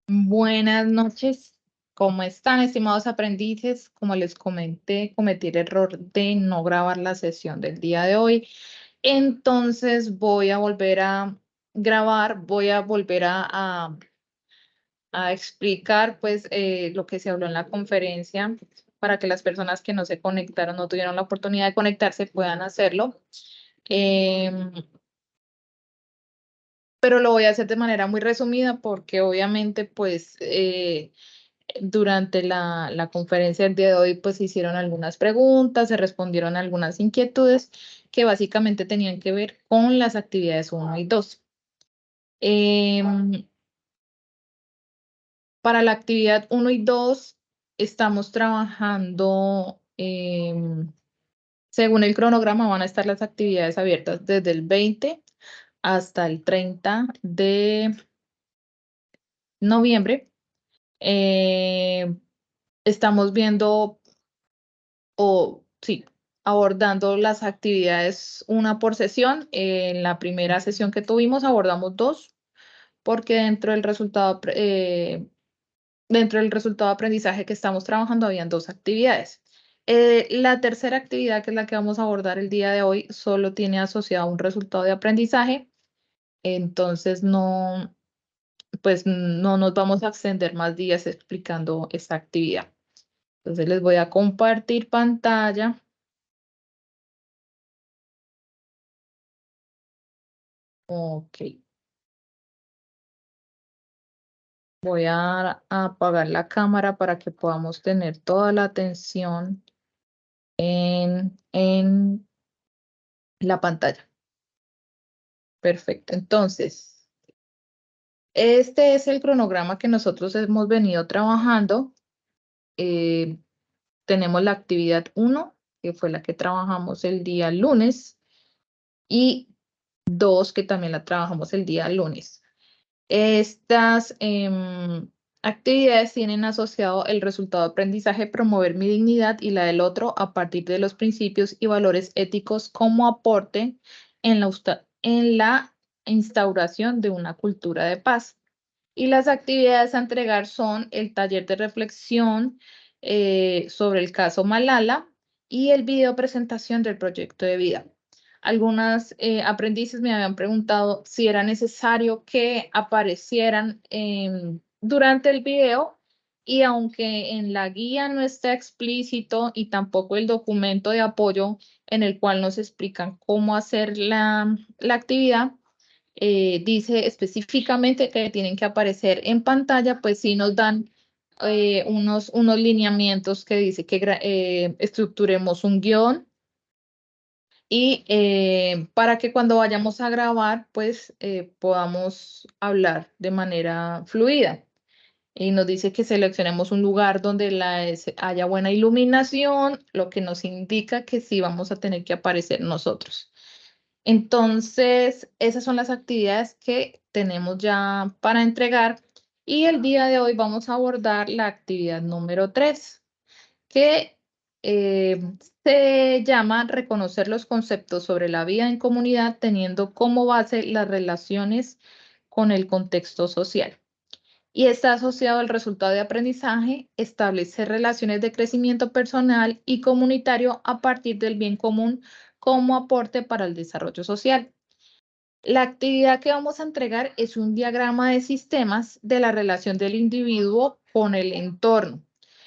Buenas noches, ¿cómo están, estimados aprendices? Como les comenté, cometí el error de no grabar la sesión del día de hoy. Entonces voy a volver a grabar, voy a volver a explicar pues lo que se habló en la conferencia para que las personas que no se conectaron, no tuvieron la oportunidad de conectarse, puedan hacerlo. Em, pero lo voy a hacer de manera muy resumida porque obviamente pues durante la conferencia del día de hoy, pues se hicieron algunas preguntas, se respondieron algunas inquietudes que básicamente tenían que ver con las actividades 1 y 2. Em, para la actividad 1 y 2 estamos trabajando, según el cronograma, van a estar las actividades abiertas desde el 20 hasta el 30 de noviembre. Eh, estamos viendo o sí, abordando las actividades una por sesión. En la primera sesión que tuvimos abordamos dos, porque dentro del resultado de aprendizaje que estamos trabajando habían dos actividades. La tercera actividad, que es la que vamos a abordar el día de hoy, solo tiene asociado un resultado de aprendizaje, entonces no, pues no nos vamos a extender más días explicando esta actividad. Entonces les voy a compartir pantalla. Ok. Voy a apagar la cámara para que podamos tener toda la atención en la pantalla. Perfecto. Entonces, este es el cronograma que nosotros hemos venido trabajando. Eh, tenemos la actividad 1, que fue la que trabajamos el día lunes, y 2, que también la trabajamos el día lunes. Estas actividades tienen asociado el resultado de aprendizaje, promover mi dignidad y la del otro a partir de los principios y valores éticos como aporte en la instauración de una cultura de paz. Y las actividades a entregar son el taller de reflexión sobre el caso Malala y el video presentación del proyecto de vida. Algunas aprendices me habían preguntado si era necesario que aparecieran durante el video, y aunque en la guía no está explícito y tampoco el documento de apoyo en el cual nos explican cómo hacer la actividad, dice específicamente que tienen que aparecer en pantalla, pues sí nos dan unos lineamientos que dice que estructuremos un guión y para que cuando vayamos a grabar, pues podamos hablar de manera fluida. Y nos dice que seleccionemos un lugar donde haya buena iluminación, lo que nos indica que sí vamos a tener que aparecer nosotros. Entonces, esas son las actividades que tenemos ya para entregar, y el día de hoy vamos a abordar la actividad número 3, que eh, se llama reconocer los conceptos sobre la vida en comunidad teniendo como base las relaciones con el contexto social. Y está asociado al resultado de aprendizaje, establecer relaciones de crecimiento personal y comunitario a partir del bien común como aporte para el desarrollo social. La actividad que vamos a entregar es un diagrama de sistemas de la relación del individuo con el entorno.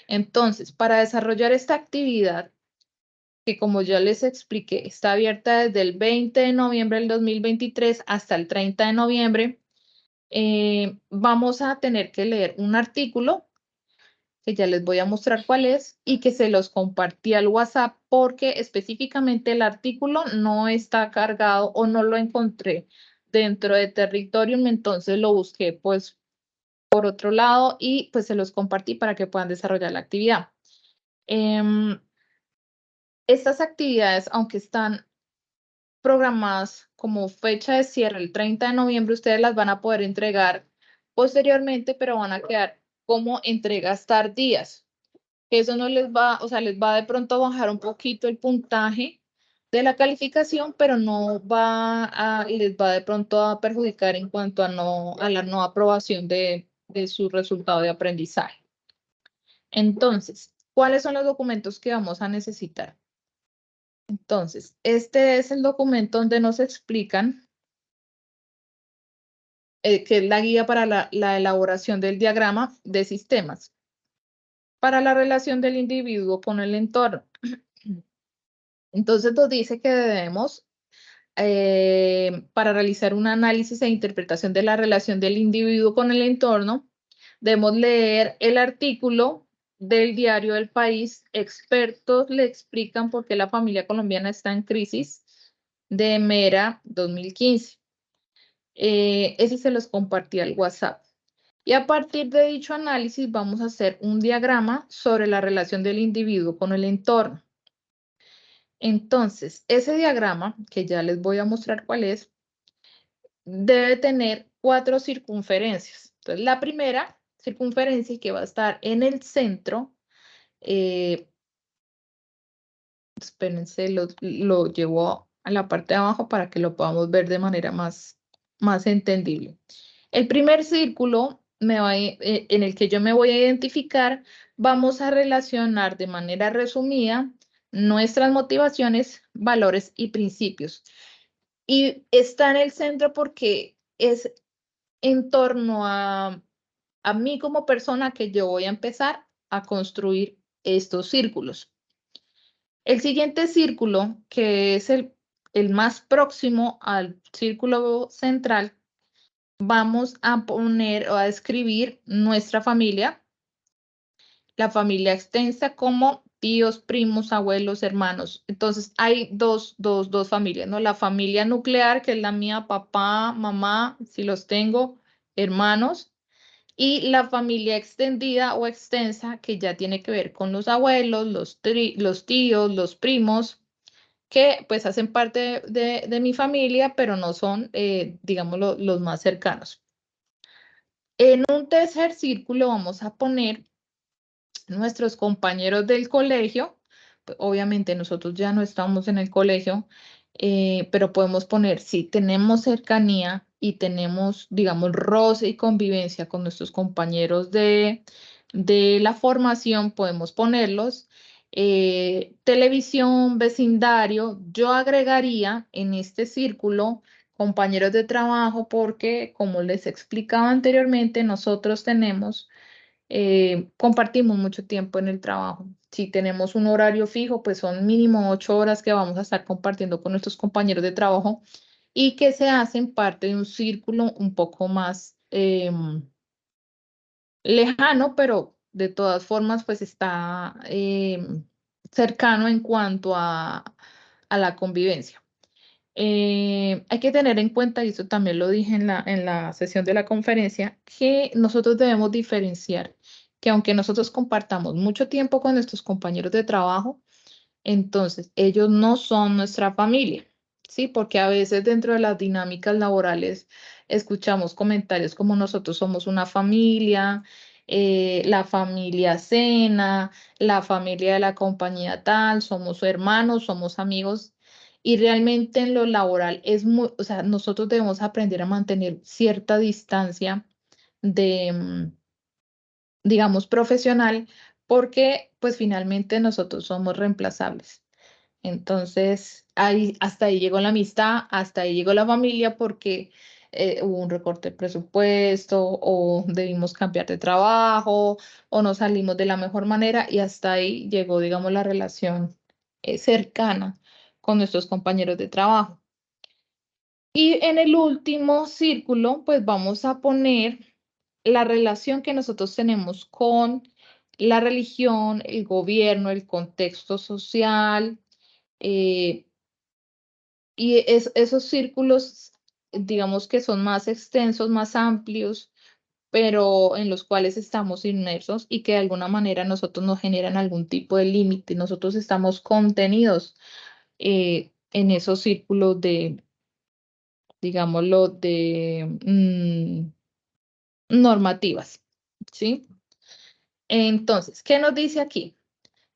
Entonces, para desarrollar esta actividad, que como ya les expliqué, está abierta desde el 20 de noviembre del 2023 hasta el 30 de noviembre, vamos a tener que leer un artículo que ya les voy a mostrar cuál es y que se los compartí al WhatsApp porque específicamente el artículo no está cargado o no lo encontré dentro de Territorium, entonces lo busqué pues por otro lado y pues se los compartí para que puedan desarrollar la actividad. Estas actividades, aunque están programadas como fecha de cierre el 30 de noviembre, ustedes las van a poder entregar posteriormente, pero van a quedar como entregas tardías. Eso no les va, o sea, les va de pronto a bajar un poquito el puntaje de la calificación, pero no va a, les va de pronto a perjudicar en cuanto a la no aprobación de su resultado de aprendizaje. Entonces, ¿cuáles son los documentos que vamos a necesitar? Entonces, este es el documento donde nos explican que es la guía para la elaboración del diagrama de sistemas para la relación del individuo con el entorno. Entonces nos dice que debemos, para realizar un análisis e interpretación de la relación del individuo con el entorno, debemos leer el artículo del diario El País. Expertos le explican por qué la familia colombiana está en crisis, de Mera 2015. Ese se los compartí al WhatsApp. Y a partir de dicho análisis vamos a hacer un diagrama sobre la relación del individuo con el entorno. Entonces, ese diagrama, que ya les voy a mostrar cuál es, debe tener 4 circunferencias. Entonces, la primera circunferencia que va a estar en el centro, espérense, lo llevo a la parte de abajo para que lo podamos ver de manera más entendible. El primer círculo en el que yo me voy a identificar, vamos a relacionar de manera resumida nuestras motivaciones, valores y principios. Y está en el centro porque es en torno a mí como persona que yo voy a empezar a construir estos círculos. El siguiente círculo, que es el más próximo al círculo central, vamos a poner o a escribir nuestra familia, la familia extensa como tíos, primos, abuelos, hermanos. Entonces hay dos familias, ¿no? La familia nuclear, que es la mía, papá, mamá, si los tengo, hermanos, y la familia extendida o extensa, que ya tiene que ver con los abuelos, los tíos, los primos, que pues hacen parte de mi familia, pero no son, digamos, los más cercanos. En un tercer círculo vamos a poner nuestros compañeros del colegio. Pues, obviamente nosotros ya no estamos en el colegio, pero podemos poner, si tenemos cercanía y tenemos, digamos, roce y convivencia con nuestros compañeros de la formación, podemos ponerlos. Televisión, vecindario, yo agregaría en este círculo compañeros de trabajo porque, como les explicaba anteriormente, nosotros compartimos mucho tiempo en el trabajo. Si tenemos un horario fijo, pues son mínimo 8 horas que vamos a estar compartiendo con nuestros compañeros de trabajo y que se hacen parte de un círculo un poco más lejano, pero de todas formas, pues está cercano en cuanto a la convivencia. Hay que tener en cuenta, y eso también lo dije en la sesión de la conferencia, que nosotros debemos diferenciar que aunque nosotros compartamos mucho tiempo con nuestros compañeros de trabajo, entonces ellos no son nuestra familia, ¿sí? Porque a veces dentro de las dinámicas laborales escuchamos comentarios como nosotros somos una familia, la familia cena, la familia de la compañía tal, somos hermanos, somos amigos. Y realmente en lo laboral es muy, o sea, nosotros debemos aprender a mantener cierta distancia de, digamos, profesional, porque pues finalmente nosotros somos reemplazables. Entonces, hasta ahí llegó la amistad, hasta ahí llegó la familia, porque hubo un recorte de presupuesto o debimos cambiar de trabajo o no salimos de la mejor manera y hasta ahí llegó, digamos, la relación cercana con nuestros compañeros de trabajo. Y en el último círculo, pues vamos a poner la relación que nosotros tenemos con la religión, el gobierno, el contexto social, y esos círculos, digamos que son más extensos, más amplios, pero en los cuales estamos inmersos y que de alguna manera nosotros nos generan algún tipo de límite. Nosotros estamos contenidos en esos círculos de, digámoslo, de normativas, ¿sí? Entonces, ¿qué nos dice aquí?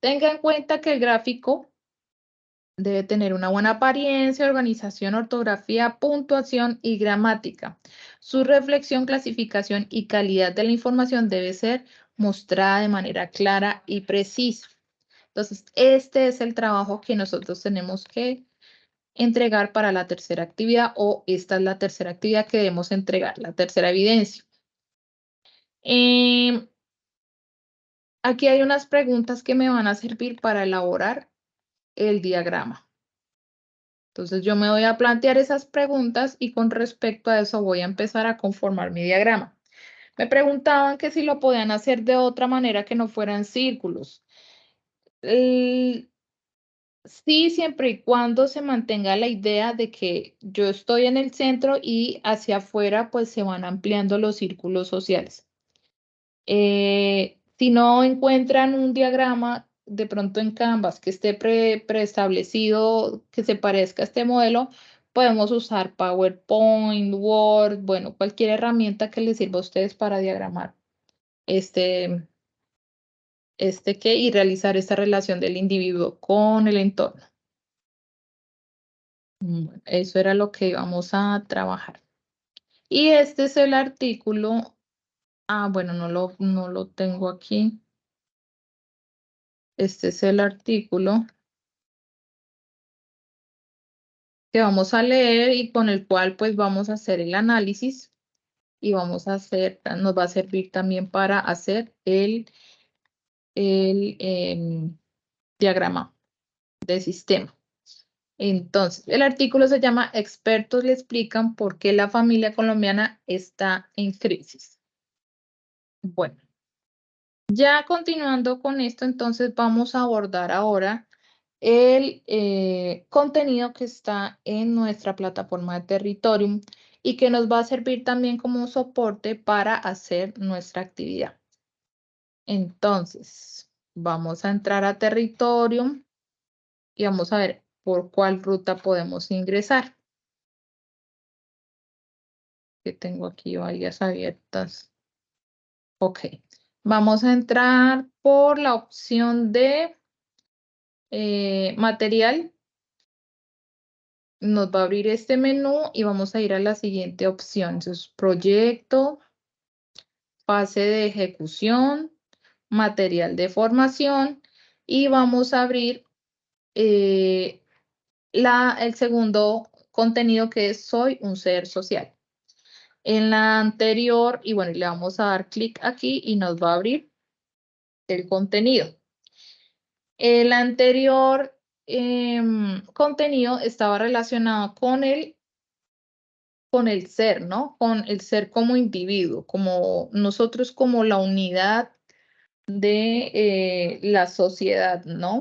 Tenga en cuenta que el gráfico Debe tener una buena apariencia, organización, ortografía, puntuación y gramática. Su reflexión, clasificación y calidad de la información debe ser mostrada de manera clara y precisa. Entonces, este es el trabajo que nosotros tenemos que entregar para la tercera actividad, o esta es la tercera actividad que debemos entregar, la tercera evidencia. Em, Aquí hay unas preguntas que me van a servir para elaborar el diagrama. Entonces yo me voy a plantear esas preguntas y con respecto a eso voy a empezar a conformar mi diagrama. Me preguntaban que si lo podían hacer de otra manera que no fueran círculos. Sí, siempre y cuando se mantenga la idea de que yo estoy en el centro y hacia afuera pues se van ampliando los círculos sociales. Si no encuentran un diagrama de pronto en Canvas que esté preestablecido, que se parezca a este modelo, podemos usar PowerPoint, Word, bueno, cualquier herramienta que les sirva a ustedes para diagramar este, y realizar esta relación del individuo con el entorno. Bueno, eso era lo que íbamos a trabajar. Y este es el artículo. Bueno, no lo tengo aquí. Este es el artículo que vamos a leer y con el cual pues vamos a hacer el análisis y nos va a servir también para hacer el diagrama de sistema. Entonces, el artículo se llama Expertos le explican por qué la familia colombiana está en crisis. Bueno, ya continuando con esto, entonces vamos a abordar ahora el contenido que está en nuestra plataforma de Territorium y que nos va a servir también como soporte para hacer nuestra actividad. Entonces, vamos a entrar a Territorium y vamos a ver por cuál ruta podemos ingresar. Que tengo aquí varias abiertas. Ok, vamos a entrar por la opción de material. Nos va a abrir este menú y vamos a ir a la siguiente opción. Entonces, proyecto, fase de ejecución, material de formación y vamos a abrir el segundo contenido que es Soy un ser social. En la anterior, y bueno, le vamos a dar clic aquí y nos va a abrir el contenido. El anterior contenido estaba relacionado con el ser, ¿no? Con el ser como individuo, como nosotros como la unidad de la sociedad, ¿no?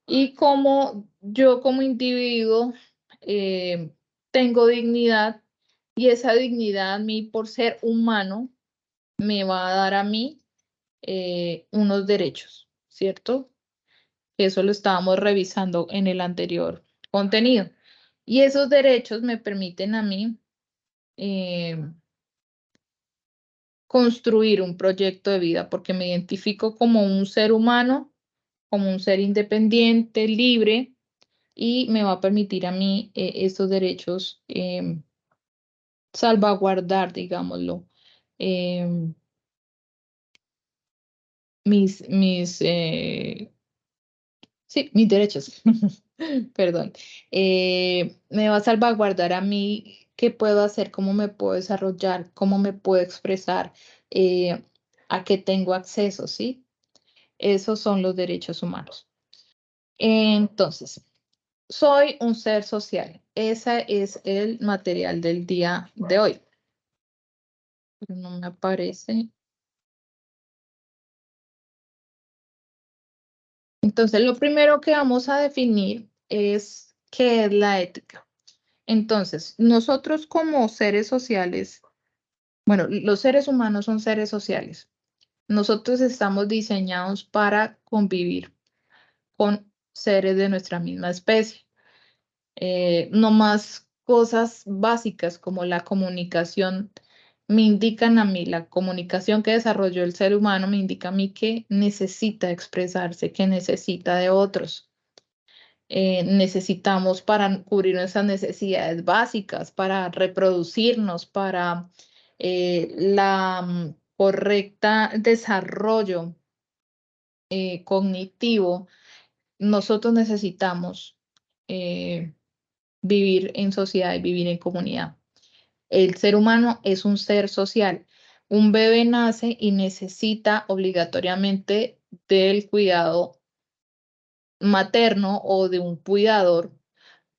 Y como yo como individuo tengo dignidad y esa dignidad a mí por ser humano me va a dar a mí unos derechos, ¿cierto? Eso lo estábamos revisando en el anterior contenido. Y esos derechos me permiten a mí construir un proyecto de vida porque me identifico como un ser humano, como un ser independiente, libre, y me va a permitir a mí estos derechos salvaguardar, digámoslo, em, mis derechos, perdón, me va a salvaguardar a mí qué puedo hacer, cómo me puedo desarrollar, cómo me puedo expresar, a qué tengo acceso, ¿sí? Esos son los derechos humanos. Entonces, soy un ser social. Ese es el material del día de hoy. Pero no me aparece. Entonces, lo primero que vamos a definir es qué es la ética. Entonces, nosotros como seres sociales, bueno, los seres humanos son seres sociales. Nosotros estamos diseñados para convivir con seres de nuestra misma especie. No más cosas básicas como la comunicación me indican a mí, la comunicación que desarrolló el ser humano me indica a mí que necesita expresarse, que necesita de otros. necesitamos para cubrir nuestras necesidades básicas, para reproducirnos, para la correcta desarrollo cognitivo. Nosotros necesitamos vivir en sociedad y vivir en comunidad. El ser humano es un ser social. Un bebé nace y necesita obligatoriamente del cuidado materno o de un cuidador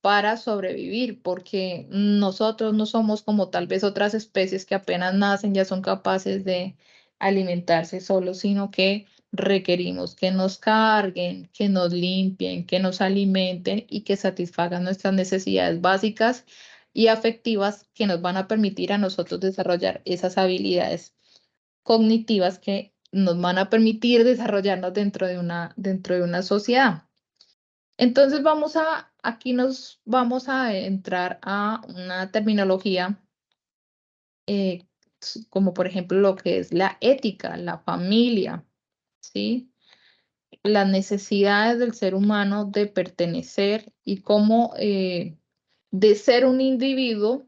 para sobrevivir, porque nosotros no somos como tal vez otras especies que apenas nacen ya son capaces de alimentarse solos, sino que requerimos que nos carguen, que nos limpien, que nos alimenten y que satisfagan nuestras necesidades básicas y afectivas que nos van a permitir a nosotros desarrollar esas habilidades cognitivas que nos van a permitir desarrollarnos dentro de una sociedad. Entonces aquí nos vamos a entrar a una terminología como por ejemplo lo que es la ética, la familia, ¿sí? Las necesidades del ser humano de pertenecer y cómo de ser un individuo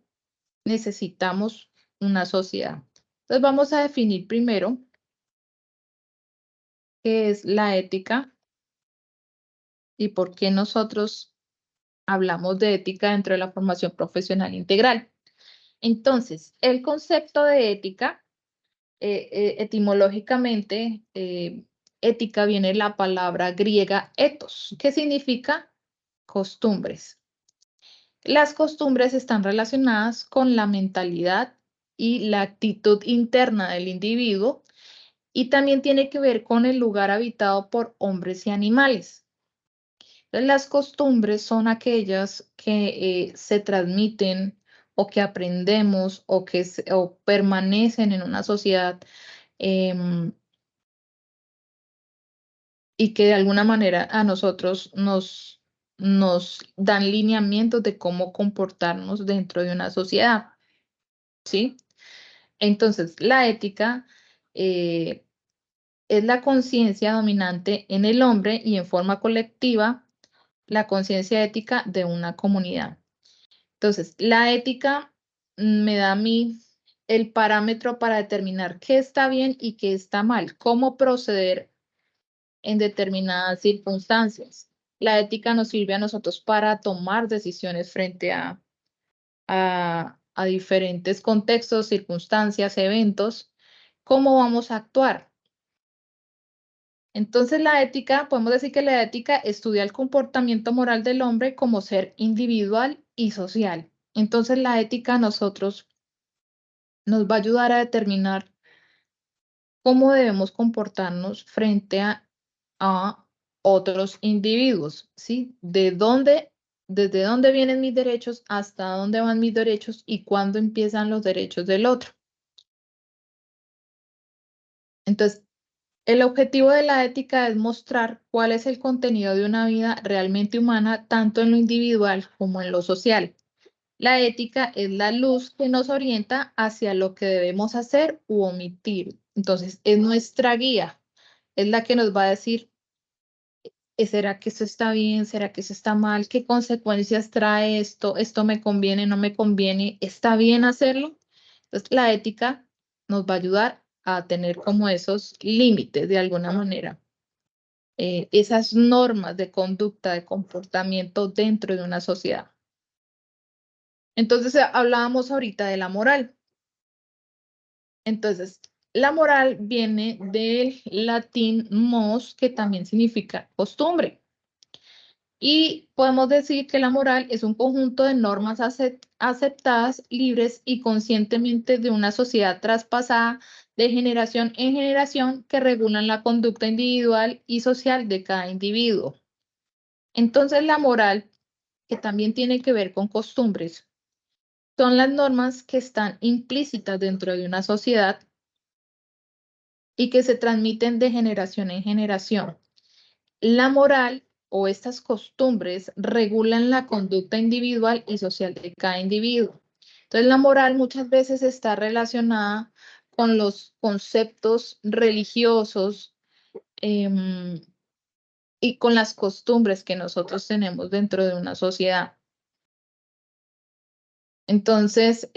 necesitamos una sociedad. Entonces vamos a definir primero qué es la ética y por qué nosotros hablamos de ética dentro de la formación profesional integral. Entonces, el concepto de ética, etimológicamente, ética viene de la palabra griega ethos, que significa costumbres. Las costumbres están relacionadas con la mentalidad y la actitud interna del individuo y también tiene que ver con el lugar habitado por hombres y animales. Las costumbres son aquellas que se transmiten o que aprendemos o permanecen en una sociedad y que de alguna manera a nosotros nos dan lineamientos de cómo comportarnos dentro de una sociedad, ¿sí? Entonces, la ética es la conciencia dominante en el hombre y en forma colectiva, la conciencia ética de una comunidad. Entonces, la ética me da a mí el parámetro para determinar qué está bien y qué está mal, cómo proceder en determinadas circunstancias. La ética nos sirve a nosotros para tomar decisiones frente a diferentes contextos, circunstancias, eventos, cómo vamos a actuar. Entonces, podemos decir que la ética estudia el comportamiento moral del hombre como ser individual y social. Entonces, la ética a nosotros nos va a ayudar a determinar cómo debemos comportarnos frente a otros individuos, ¿sí? Desde dónde vienen mis derechos, hasta dónde van mis derechos y cuándo empiezan los derechos del otro. Entonces, el objetivo de la ética es mostrar cuál es el contenido de una vida realmente humana, tanto en lo individual como en lo social. La ética es la luz que nos orienta hacia lo que debemos hacer u omitir. Entonces, es nuestra guía, es la que nos va a decir, ¿será que esto está bien? ¿Será que eso está mal? ¿Qué consecuencias trae esto? ¿Esto me conviene? ¿No me conviene? ¿Está bien hacerlo? Entonces, la ética nos va a ayudar a tener como esos límites de alguna manera, esas normas de conducta, de comportamiento dentro de una sociedad. Entonces, hablábamos ahorita de la moral. Entonces, la moral viene del latín mos, que también significa costumbre. Y podemos decir que la moral es un conjunto de normas aceptadas, libres y conscientemente de una sociedad traspasada de generación en generación que regulan la conducta individual y social de cada individuo. Entonces, la moral, que también tiene que ver con costumbres, son las normas que están implícitas dentro de una sociedad y que se transmiten de generación en generación. La moral o estas costumbres regulan la conducta individual y social de cada individuo. Entonces, la moral muchas veces está relacionada con los conceptos religiosos, y con las costumbres que nosotros tenemos dentro de una sociedad. Entonces,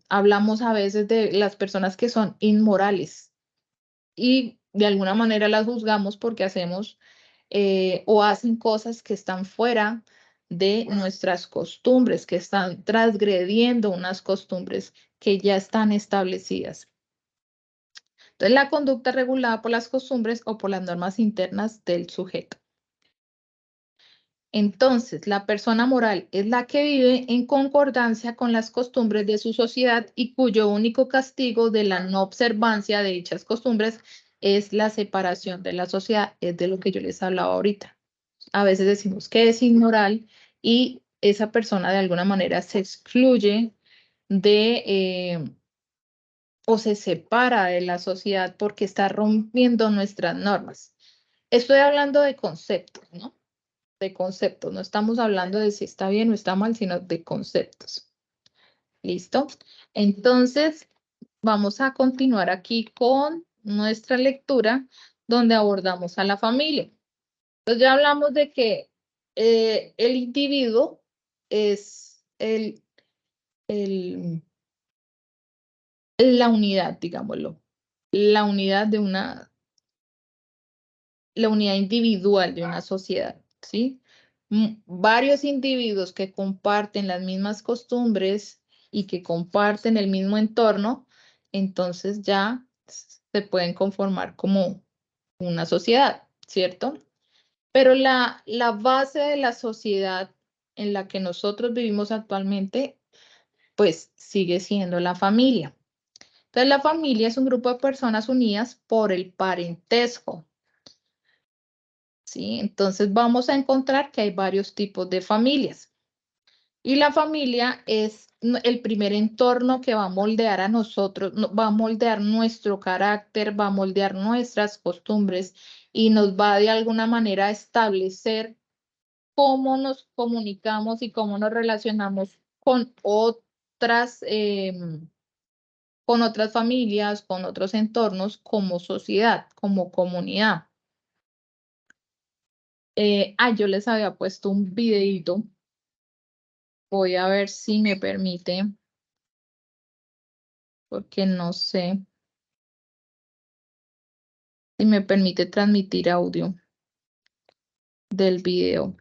hablamos a veces de las personas que son inmorales y de alguna manera las juzgamos porque hacemos o hacen cosas que están fuera de nuestras costumbres, que están transgrediendo unas costumbres que ya están establecidas. Entonces, la conducta regulada por las costumbres o por las normas internas del sujeto. Entonces, la persona moral es la que vive en concordancia con las costumbres de su sociedad y cuyo único castigo de la no observancia de dichas costumbres es la separación de la sociedad, es de lo que yo les hablaba ahorita. A veces decimos que es inmoral y esa persona de alguna manera se excluye de o se separa de la sociedad porque está rompiendo nuestras normas. Estoy hablando de conceptos, ¿no? De conceptos, no estamos hablando de si está bien o está mal, sino de conceptos. ¿Listo? Entonces, vamos a continuar aquí con nuestra lectura donde abordamos a la familia. Entonces ya hablamos de que el individuo es la unidad, digámoslo, la unidad de la unidad individual de una sociedad, ¿sí? Varios individuos que comparten las mismas costumbres y que comparten el mismo entorno, entonces ya se pueden conformar como una sociedad, ¿cierto? Pero la base de la sociedad en la que nosotros vivimos actualmente, pues sigue siendo la familia. Entonces, la familia es un grupo de personas unidas por el parentesco. ¿Sí? Entonces vamos a encontrar que hay varios tipos de familias. Y la familia es el primer entorno que va a moldear a nosotros, va a moldear nuestro carácter, va a moldear nuestras costumbres y nos va de alguna manera a establecer cómo nos comunicamos y cómo nos relacionamos con otras familias, con otros entornos como sociedad, como comunidad. Yo les había puesto un videito. Voy a ver si me permite, porque no sé si me permite transmitir audio del video.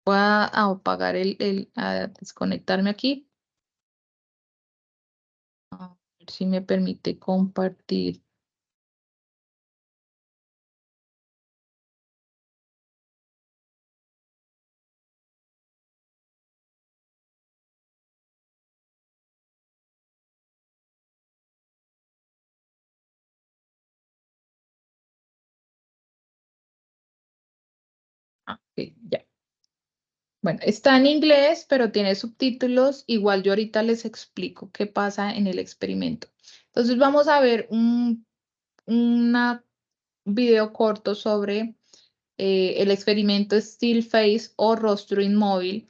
Voy a apagar a desconectarme aquí. A ver si me permite compartir. Ok, ya. Bueno, está en inglés, pero tiene subtítulos. Igual yo ahorita les explico qué pasa en el experimento. Entonces vamos a ver un video corto sobre el experimento Still Face o rostro inmóvil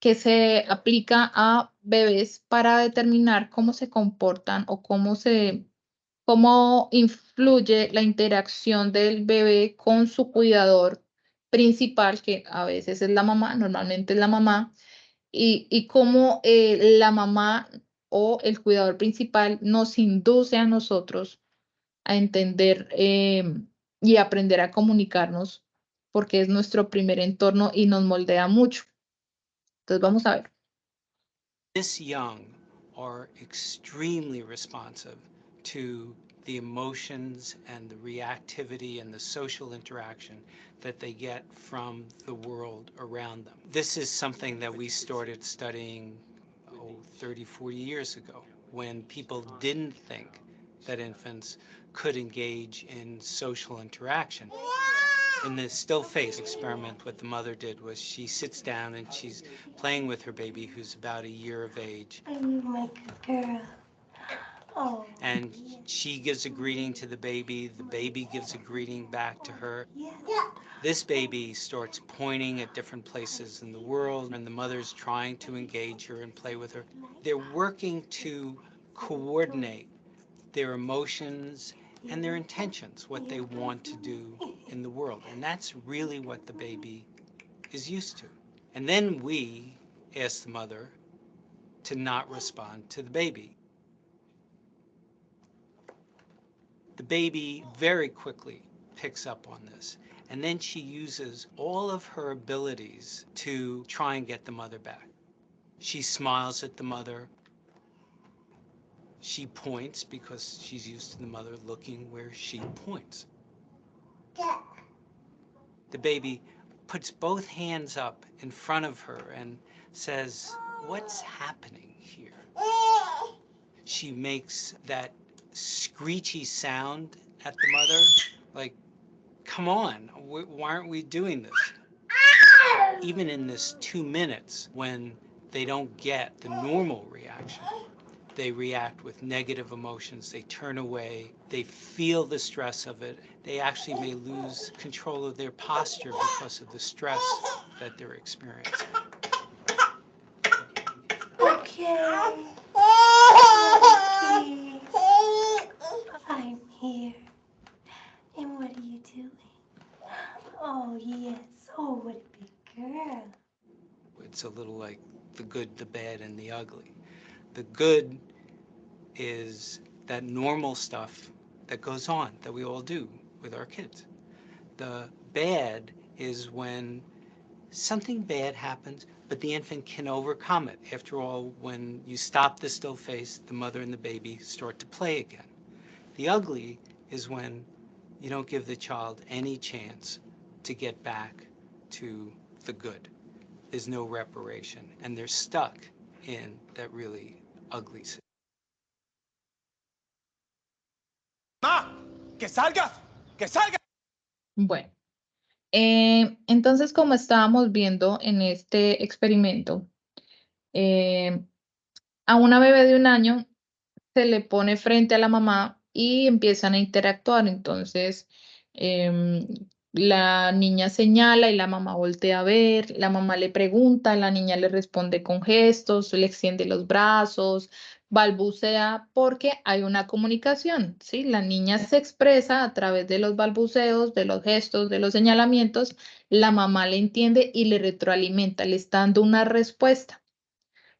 que se aplica a bebés para determinar cómo se comportan o cómo influye la interacción del bebé con su cuidador principal, que a veces es la mamá, normalmente es la mamá, y cómo la mamá o el cuidador principal nos induce a nosotros a entender y aprender a comunicarnos, porque es nuestro primer entorno y nos moldea mucho. Entonces vamos a ver. This young are extremely responsive to the emotions and the reactivity and the social interaction that they get from the world around them. This is something that we started studying 30, 40 years ago when people didn't think that infants could engage in social interaction. In the still face experiment, what the mother did was she sits down and she's playing with her baby who's about a year of age. I'm like a girl. Oh, And she gives a greeting to the baby gives a greeting back to her. yeah. This baby starts pointing at different places in the world, and the mother's trying to engage her and play with her. They're working to coordinate their emotions and their intentions, what they want to do in the world. And that's really what the baby is used to. And then we ask the mother to not respond to the baby. The baby very quickly picks up on this. And then she uses all of her abilities to try and get the mother back. She smiles at the mother. She points because she's used to the mother looking where she points. The baby puts both hands up in front of her and says, "What's happening here?" She makes that screechy sound at the mother, like, "Come on, why aren't we doing this?" Even in this 2 minutes, when they don't get the normal reaction, they react with negative emotions, they turn away, they feel the stress of it. They actually may lose control of their posture because of the stress that they're experiencing. Okay. I'm here. And what are you doing? Oh, yes. Oh, what a big girl. It's a little like the good, the bad, and the ugly. The good is that normal stuff that goes on that we all do with our kids. The bad is when something bad happens, but the infant can overcome it. After all, when you stop the still face, the mother and the baby start to play again. The ugly is when you don't give the child any chance to get back to the good. There's no reparation, and they're stuck in that really ugly situation. ¡Ma! ¡Que salga! ¡Que salga! Bueno, entonces como estábamos viendo en este experimento, a una bebé de 1 año se le pone frente a la mamá y empiezan a interactuar. Entonces, em, la niña señala y la mamá voltea a ver, la mamá le pregunta, la niña le responde con gestos, le extiende los brazos, balbucea, porque hay una comunicación, ¿sí? La niña se expresa a través de los balbuceos, de los gestos, de los señalamientos, la mamá le entiende y le retroalimenta, le está dando una respuesta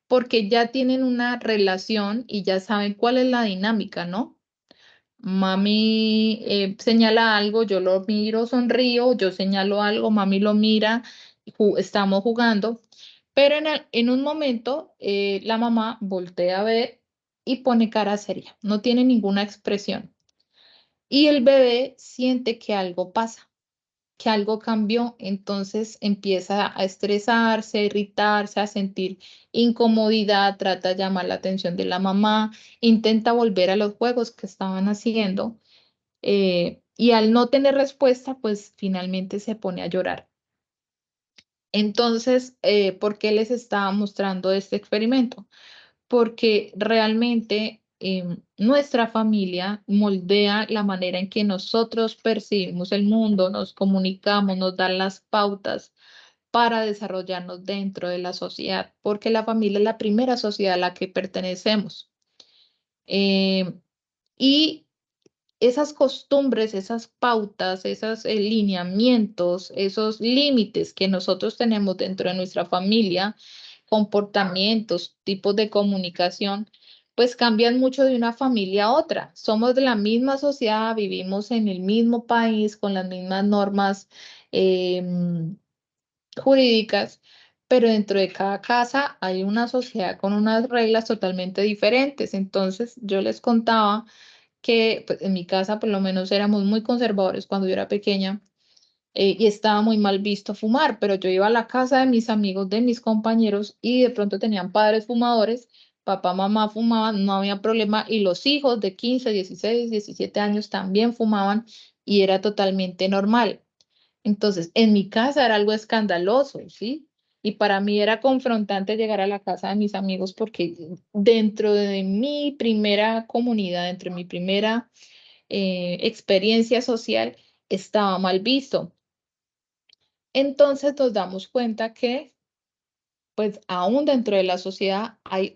porque ya tienen una relación y ya saben cuál es la dinámica, ¿no? Mami señala algo, yo lo miro, sonrío, yo señalo algo, mami lo mira, estamos jugando, pero en un momento la mamá voltea a ver y pone cara seria, no tiene ninguna expresión. Y el bebé siente que algo pasa, que algo cambió, entonces empieza a estresarse, a irritarse, a sentir incomodidad, trata de llamar la atención de la mamá, intenta volver a los juegos que estaban haciendo y al no tener respuesta, pues finalmente se pone a llorar. Entonces, ¿por qué les estaba mostrando este experimento? Porque realmente nuestra familia moldea la manera en que nosotros percibimos el mundo, nos comunicamos, nos dan las pautas para desarrollarnos dentro de la sociedad, porque la familia es la primera sociedad a la que pertenecemos. Y esas costumbres, esas pautas, esos lineamientos, esos límites que nosotros tenemos dentro de nuestra familia, comportamientos, tipos de comunicación, pues cambian mucho de una familia a otra. Somos de la misma sociedad, vivimos en el mismo país con las mismas normas jurídicas, pero dentro de cada casa hay una sociedad con unas reglas totalmente diferentes. Entonces, yo les contaba que pues, en mi casa por lo menos éramos muy conservadores cuando yo era pequeña y estaba muy mal visto fumar, pero yo iba a la casa de mis amigos, de mis compañeros y de pronto tenían padres fumadores, papá, mamá fumaban, no había problema y los hijos de 15, 16, 17 años también fumaban y era totalmente normal. Entonces, en mi casa era algo escandaloso, ¿sí? Y para mí era confrontante llegar a la casa de mis amigos porque dentro de mi primera comunidad, dentro de mi primera experiencia social, estaba mal visto. Entonces nos damos cuenta que, pues, aún dentro de la sociedad hay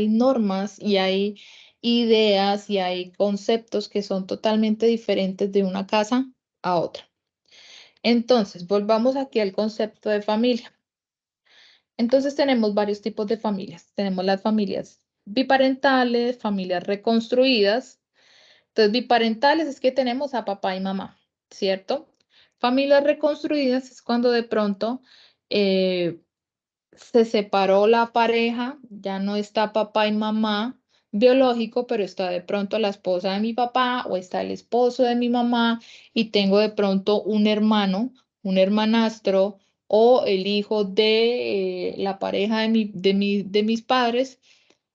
normas y hay ideas y hay conceptos que son totalmente diferentes de una casa a otra. Entonces, volvamos aquí al concepto de familia. Entonces tenemos varios tipos de familias. Tenemos las familias biparentales, familias reconstruidas. Entonces, biparentales es que tenemos a papá y mamá, ¿cierto? Familias reconstruidas es cuando de pronto se separó la pareja, ya no está papá y mamá biológico, pero está de pronto la esposa de mi papá o está el esposo de mi mamá y tengo de pronto un hermano, un hermanastro o el hijo de la pareja de mis padres.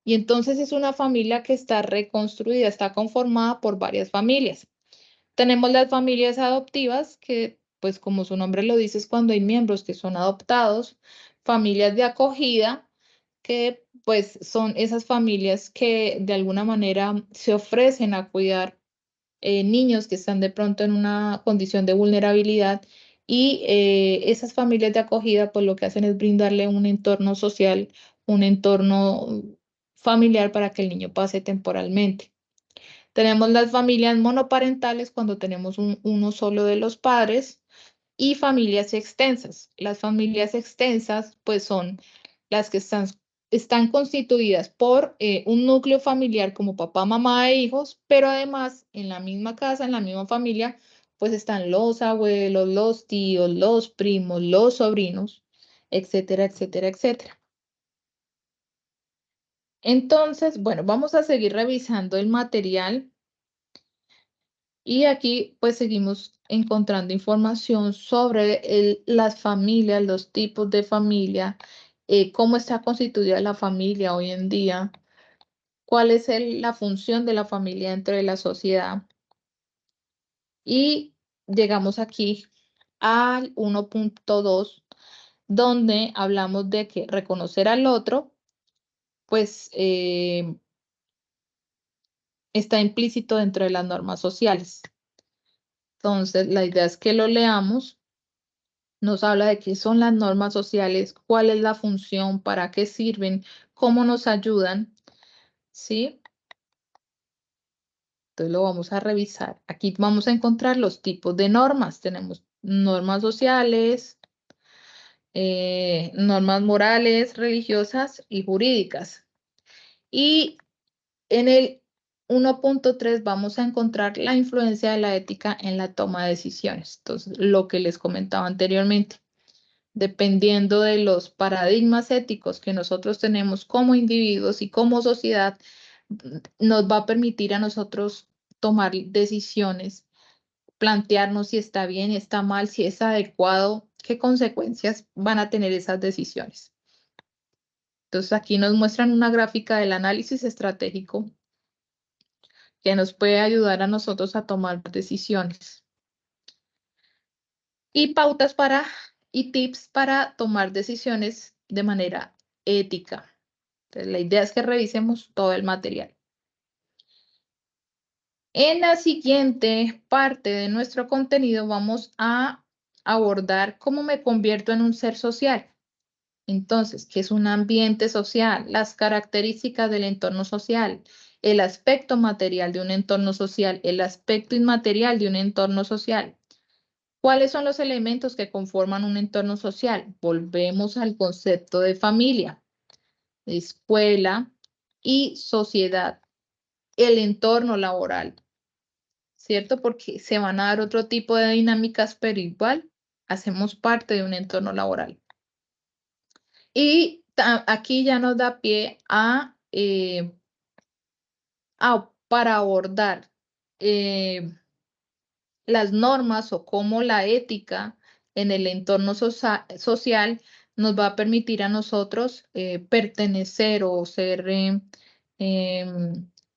Y entonces es una familia que está reconstruida, está conformada por varias familias. Tenemos las familias adoptivas, que pues como su nombre lo dice, es cuando hay miembros que son adoptados, familias de acogida, que pues son esas familias que de alguna manera se ofrecen a cuidar niños que están de pronto en una condición de vulnerabilidad y esas familias de acogida pues lo que hacen es brindarle un entorno social, un entorno familiar para que el niño pase temporalmente. Tenemos las familias monoparentales cuando tenemos uno solo de los padres y familias extensas. Las familias extensas pues son las que están constituidas por un núcleo familiar como papá, mamá e hijos, pero además en la misma casa, en la misma familia, pues están los abuelos, los tíos, los primos, los sobrinos, etcétera, etcétera, etcétera. Entonces, bueno, vamos a seguir revisando el material. Y aquí pues seguimos encontrando información sobre las familias, los tipos de familia, cómo está constituida la familia hoy en día, cuál es la función de la familia dentro de la sociedad. Y llegamos aquí al 1.2, donde hablamos de que reconocer al otro, pues está implícito dentro de las normas sociales. Entonces, la idea es que lo leamos. Nos habla de qué son las normas sociales, cuál es la función, para qué sirven, cómo nos ayudan, ¿sí? Entonces lo vamos a revisar. Aquí vamos a encontrar los tipos de normas. Tenemos normas sociales, normas morales, religiosas y jurídicas. Y en el 1.3 vamos a encontrar la influencia de la ética en la toma de decisiones. Entonces, lo que les comentaba anteriormente. Dependiendo de los paradigmas éticos que nosotros tenemos como individuos y como sociedad, nos va a permitir a nosotros tomar decisiones, plantearnos si está bien, está mal, si es adecuado, qué consecuencias van a tener esas decisiones. Entonces aquí nos muestran una gráfica del análisis estratégico que nos puede ayudar a nosotros a tomar decisiones. Y pautas y tips para tomar decisiones de manera ética. Entonces, la idea es que revisemos todo el material. En la siguiente parte de nuestro contenido vamos a abordar cómo me convierto en un ser social. Entonces, ¿qué es un ambiente social? Las características del entorno social, el aspecto material de un entorno social, el aspecto inmaterial de un entorno social. ¿Cuáles son los elementos que conforman un entorno social? Volvemos al concepto de familia, escuela y sociedad, el entorno laboral, ¿cierto? Porque se van a dar otro tipo de dinámicas, pero igual hacemos parte de un entorno laboral. Y aquí ya nos da pie para abordar las normas o cómo la ética en el entorno social nos va a permitir a nosotros pertenecer o ser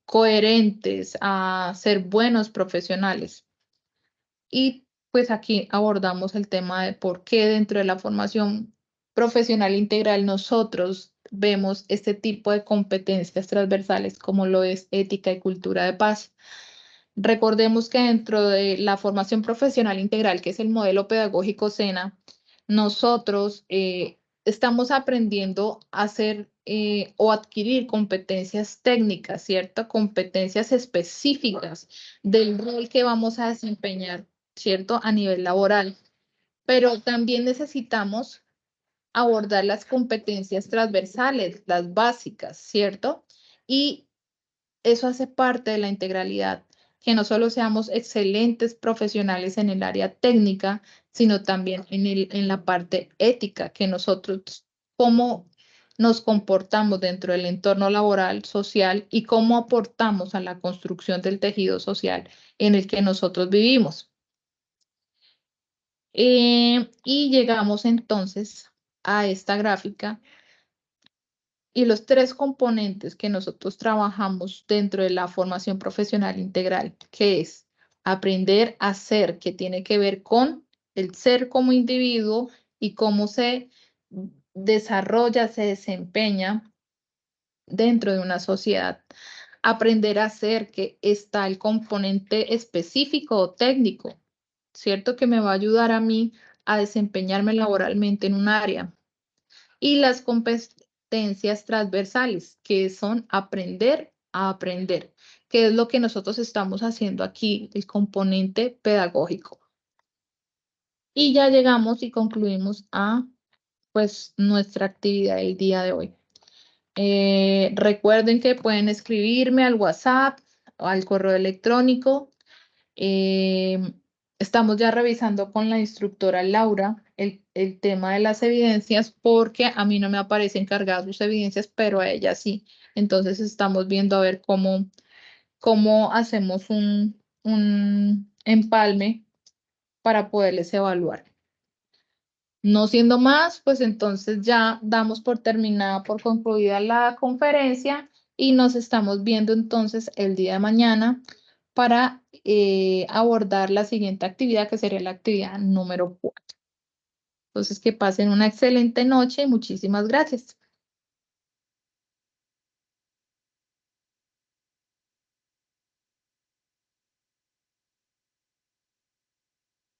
coherentes, a ser buenos profesionales. Y pues aquí abordamos el tema de por qué dentro de la formación profesional integral nosotros vemos este tipo de competencias transversales como lo es ética y cultura de paz. Recordemos que dentro de la formación profesional integral, que es el modelo pedagógico SENA, nosotros estamos aprendiendo a hacer o adquirir competencias técnicas, ¿cierto? Competencias específicas del rol que vamos a desempeñar, ¿cierto? A nivel laboral. Pero también necesitamos abordar las competencias transversales, las básicas, ¿cierto? Y eso hace parte de la integralidad, que no solo seamos excelentes profesionales en el área técnica, sino también en la parte ética, que nosotros, cómo nos comportamos dentro del entorno laboral, social y cómo aportamos a la construcción del tejido social en el que nosotros vivimos. Y llegamos entonces a esta gráfica y los tres componentes que nosotros trabajamos dentro de la formación profesional integral, que es aprender a ser, que tiene que ver con el ser como individuo y cómo se desarrolla, se desempeña dentro de una sociedad. Aprender a ser, que está el componente específico o técnico, ¿cierto? Que me va a ayudar a mí a desempeñarme laboralmente en un área. Y las competencias transversales, que son aprender a aprender, que es lo que nosotros estamos haciendo aquí, el componente pedagógico. Y ya llegamos y concluimos a pues nuestra actividad del día de hoy. Recuerden que pueden escribirme al WhatsApp o al correo electrónico. Estamos ya revisando con la instructora Laura el tema de las evidencias porque a mí no me aparecen cargadas sus evidencias, pero a ella sí. Entonces estamos viendo a ver cómo hacemos un empalme para poderles evaluar. No siendo más, pues entonces ya damos por terminada, por concluida la conferencia y nos estamos viendo entonces el día de mañana para abordar la siguiente actividad, que sería la actividad número 4. Entonces, que pasen una excelente noche y muchísimas gracias.